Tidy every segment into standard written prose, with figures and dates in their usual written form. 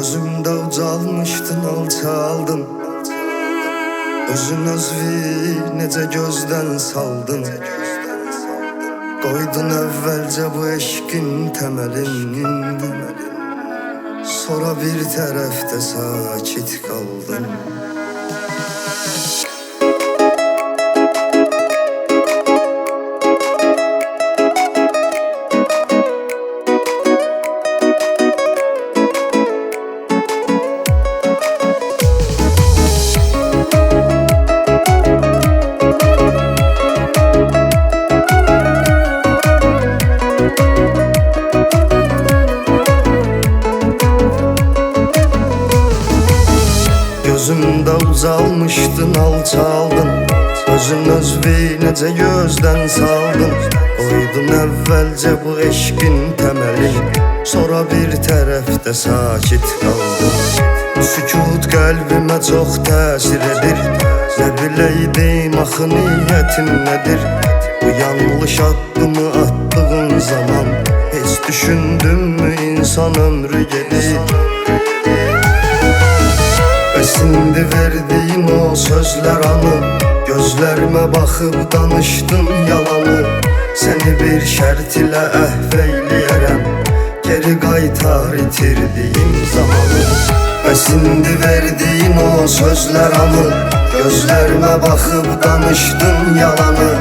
Gözümde ucalmışdın, alçaldın. Özün özvi necə gözdən saldın. Qoydun əvvəlcə bu eşqin təməlin. Sonra bir tərəfdə sakit qaldın. Gözümdə ucalmışdın, alçaldın. Özün özvi necə gözdən saldın. Qoydun əvvəlcə bu eşqin təməlin. Sonra bir tərəfdə sakit qaldın. Sükut qəlbimə çox təsir edir. Nə biləydim axı niyyətin nədir? Bu yanlış addımı attığın zaman heç düşündünmü insan ömrü gedir? Şimdi verdiğin o sözler anı, gözlerime bakıp danıştın yalanı. Seni bir şert ile ehveyleyerem, geri qaytar itirdiğim zamanı. Ve şimdi verdiğin o sözler anı, gözlerime bakıp danıştın yalanı.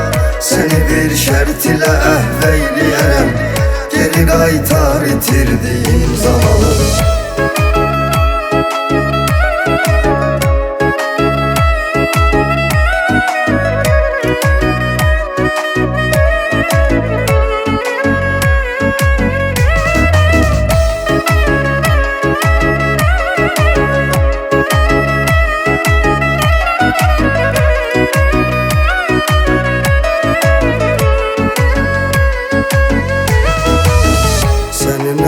Seni bir şert ile ehveyleyerem, geri qaytar itirdiğim zamanı.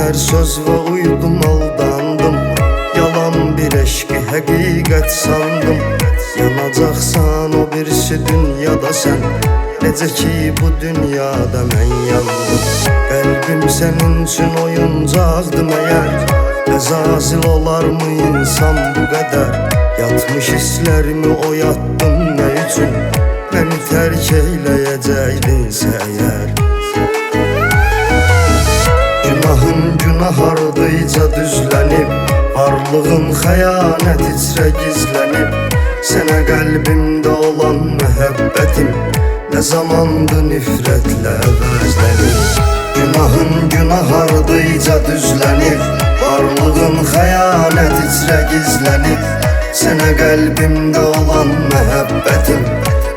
Her söz ve uydum, aldandım. Yalan bir eşki həqiqət sandım. Yanacaqsan o birisi dünyada sen, necə ki bu dünyada mən yandım. Qəlbim sənin üçün oyuncaqdı məyər? Əzazil olar mı insan bu qədər? Yatmış hisslərimi oyatdım nə üçün? Məni tərk eyləyəcəkdinsə əgər. Günahın günah ardıca düzlənib, varlığın xəyanət içrə gizlənib. Sənə qəlbimdə olan məhəbbətim nə zamandı nifrətlə əvəzlənib. Günahın günah ardıca düzlənib, varlığın xəyanət içrə gizlənib. Sənə qəlbimdə olan məhəbbətim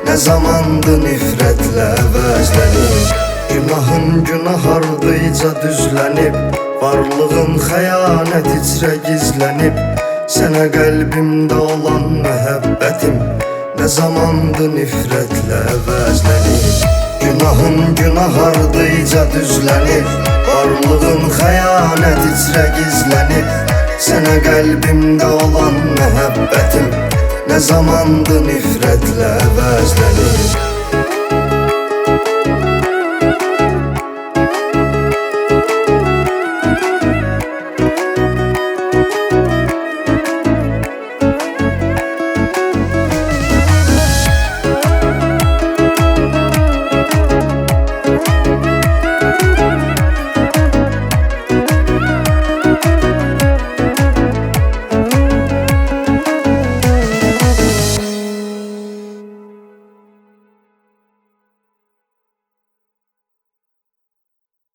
nə zamandı nifrətlə əvəzlənib. Günahın günah ardıca düzlənib, varlığın xəyanət içrə gizlənib. Sənə qəlbimdə olan məhəbbətim nə zamandı nifrətlə əvəzlənib. Günahın günah ardıca düzlənib, varlığın xəyanət içrə gizlənib. Sənə qəlbimdə olan məhəbbətim nə zamandı nifrətlə əvəzlənib.